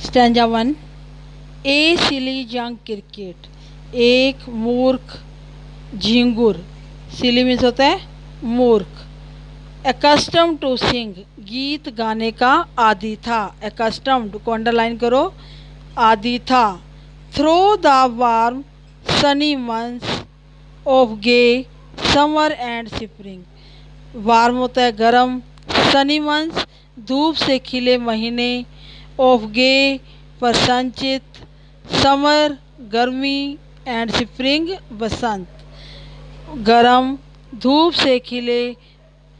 Stanza 1। ए सिली young cricket, एक मूर्ख झिंगुर। सिली means होता है मूर्ख। एकस्टम्ड टू सिंग, गीत गाने का आदि था। एकस्टम्ड को अंडरलाइन करो, आदि था। Through the warm sunny months of gay summer and spring. Warm होता है गर्म, सनी मंथ्स धूप से खिले महीने, ऑफ गे प्रसन्नचित, समर गर्मी, एंड स्प्रिंग बसंत। गर्म धूप से खिले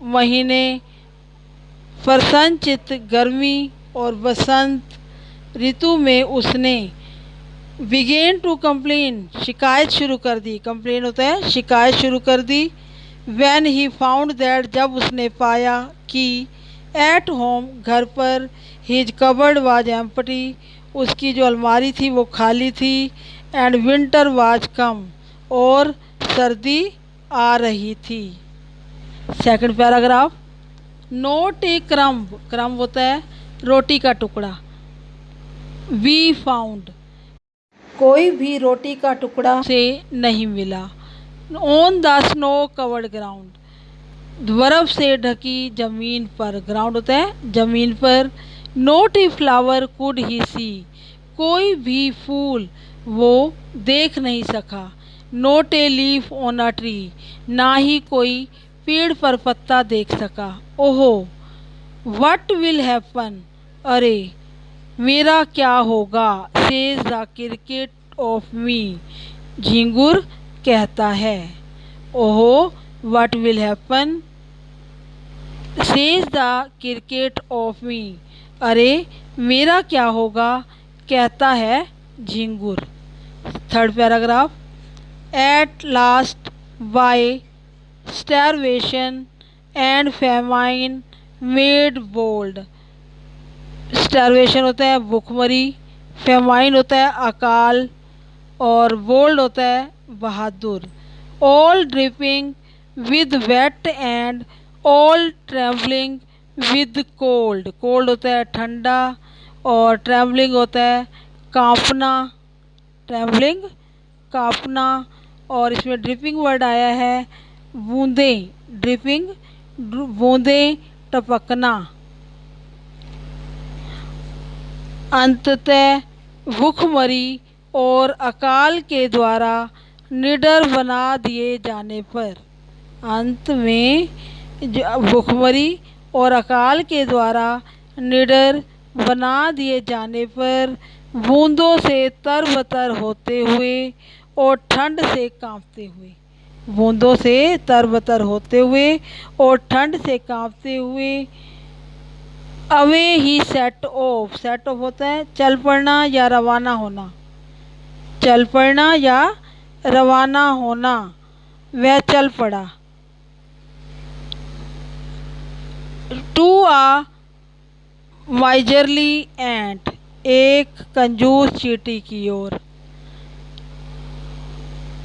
महीने, प्रसन्नचित गर्मी और बसंत ऋतु में उसने बिगेन टू कंप्लेन, शिकायत शुरू कर दी। कंप्लेन होता है शिकायत शुरू कर दी। व्हेन ही फाउंड दैट, जब उसने पाया कि एट होम, घर पर, हिज कबर्ड वाज एम्प्टी, उसकी जो अलमारी थी वो खाली थी। एंड विंटर वाज कम, और सर्दी आ रही थी। Second paragraph. नोट ए क्रम्ब, क्रम्ब होता है रोटी का टुकड़ा। वी फाउंड, कोई भी रोटी का टुकड़ा से नहीं मिला। On the snow covered ground, बर्फ से ढकी जमीन पर, ग्राउंड होता है जमीन पर। Not a flower could he see, कोई भी फूल वो देख नहीं सका। Not a leaf on a tree, ना ही कोई पेड़ पर पत्ता देख सका। ओहो, व्हाट विल हैपन, अरे मेरा क्या होगा। Says the cricket of me, झिंगुर कहता है। ओहो, what will happen, says the cricket of me, अरे मेरा क्या होगा, कहता है झिंगुर। Third paragraph. At last by starvation and famine made bold. Starvation होता है भूखमरी, फेमाइन होता है अकाल, और बोल्ड होता है बहादुर। All dripping with wet and all travelling with cold, cold होता है ठंडा, और ट्रैवलिंग होता है कांपना, ट्रैवलिंग कांपना। और इसमें ड्रिपिंग वर्ड आया है बूंदें, ड्रिपिंग बूंदें टपकना। अंततः भूखमरी और अकाल के द्वारा निडर बना दिए जाने पर, अंत में भूखमरी और अकाल के द्वारा निडर बना दिए जाने पर, बूंदों से तरबतर होते हुए और ठंड से कांपते हुए, बूंदों से तरबतर होते हुए और ठंड से कांपते हुए। Away he set of, set of होता है चल पड़ना या रवाना होना, चल पड़ना या रवाना होना। वह चल पड़ा। टू आ माइजरली एंट, एक कंजूस चींटी की ओर।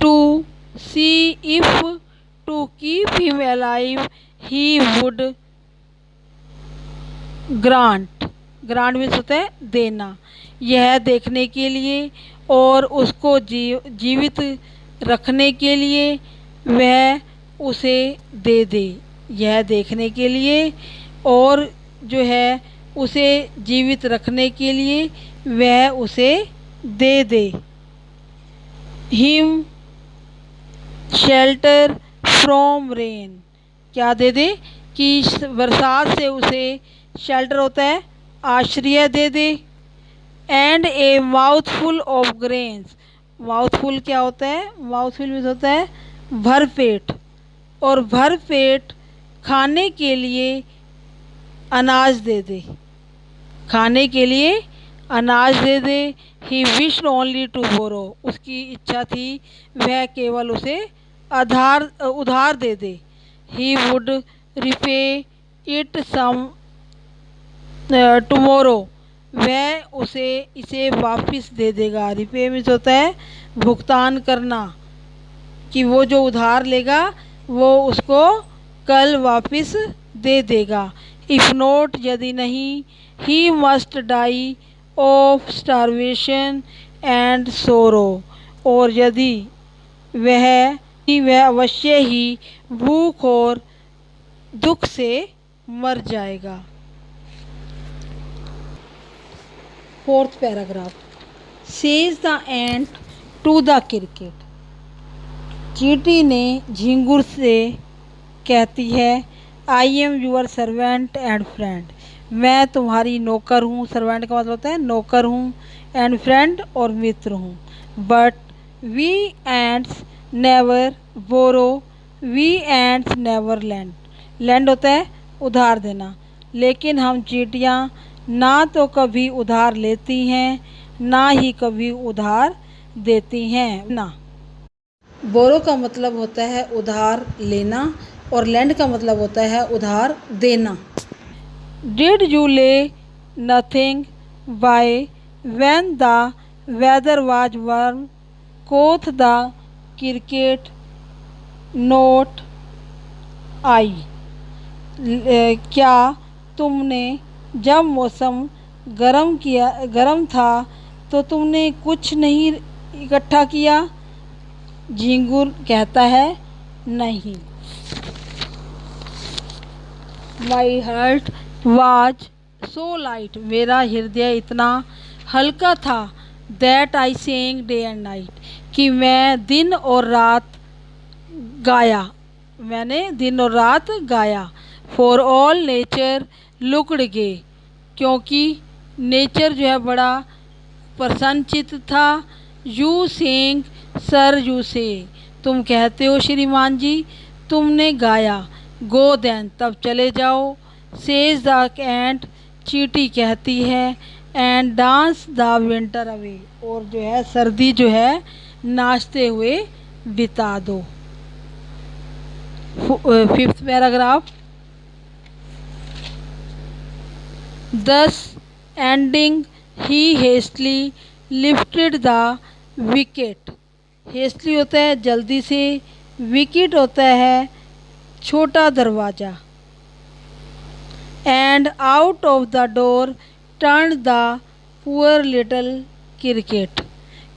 To see if, to keep him alive he would grant, grant means होता है देना। यह देखने के लिए और उसको जीवित रखने के लिए वह उसे दे दे। यह देखने के लिए और जो है उसे जीवित रखने के लिए वह उसे दे दे। हिम शेल्टर फ्रॉम रेन, क्या दे दे कि बरसात से उसे शेल्टर होता है आश्रय दे दे। And a mouthful of grains, mouthful क्या होता है, माउथफुल मीन्स होता है भर पेट, और भर पेट खाने के लिए अनाज दे दे, खाने के लिए अनाज दे दे। He wished only to borrow, उसकी इच्छा थी वह केवल उसे उधार दे दे। He would repay it some tomorrow, वह इसे वापस दे देगा। रिपे मीन्स होता है भुगतान करना, कि वो जो उधार लेगा वो उसको कल वापस दे देगा। इफ़ नोट, यदि नहीं, he must die, of starvation and sorrow, और यदि वह अवश्य ही भूख और दुख से मर जाएगा। Fourth paragraph, says the ant to the cricket. चींटी ने झींगुर से कहती है, I am your servant and friend, मैं तुम्हारी नौकर हूँ। सर्वेंट का मतलब होता है नौकर हूँ, एंड फ्रेंड और मित्र हूँ। But we ants never borrow, we ants never lend. Lend होता है उधार देना, लेकिन हम चींटियाँ ना तो कभी उधार लेती हैं ना ही कभी उधार देती हैं ना। बोरो का मतलब होता है उधार लेना और लैंड का मतलब होता है उधार देना। Did you lay nothing by when the weather was warm, quoth the cricket not I. क्या तुमने जब मौसम गर्म था तो तुमने कुछ नहीं इकट्ठा किया? झींगुर कहता है, नहीं। My heart was so light, मेरा हृदय इतना हल्का था। That I sang day and night, कि मैं दिन और रात गाया, मैंने दिन और रात गाया। फॉर ऑल नेचर लुक्ड गे, क्योंकि नेचर जो है बड़ा प्रसन्नचित्त था। यू सेंग सर, यू से, तुम कहते हो श्रीमान जी, तुमने गाया। गो देन, तब चले जाओ। सेज द एंट, चींटी कहती है, and dance the winter away, और जो है सर्दी जो है नाचते हुए बिता दो। Fifth paragraph, thus ending he hastily lifted the wicket। hastily होता है जल्दी से, wicket होता है छोटा दरवाज़ा। and out of the door turned the poor little cricket,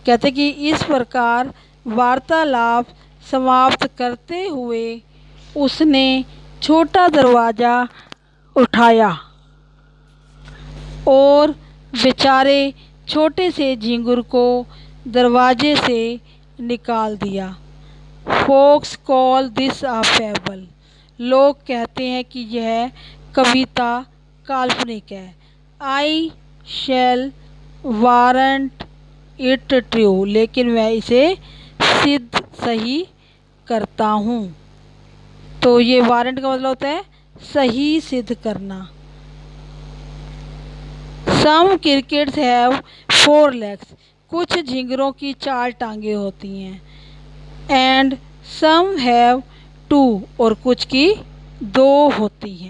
कहते कि इस प्रकार वार्तालाप समाप्त करते हुए उसने छोटा दरवाज़ा उठाया और बेचारे छोटे से झींगुर को दरवाजे से निकाल दिया। Folks call this a fable, लोग कहते हैं कि यह कविता काल्पनिक है। I shall warrant it true, लेकिन मैं इसे सिद्ध सही करता हूँ। तो ये वारंट का मतलब होता है सही सिद्ध करना। सम क्रिकेट्स हैव 4 legs, कुछ झींगरों की 4 टांगें होती हैं। एंड सम हैव 2, और कुछ की 2 होती हैं।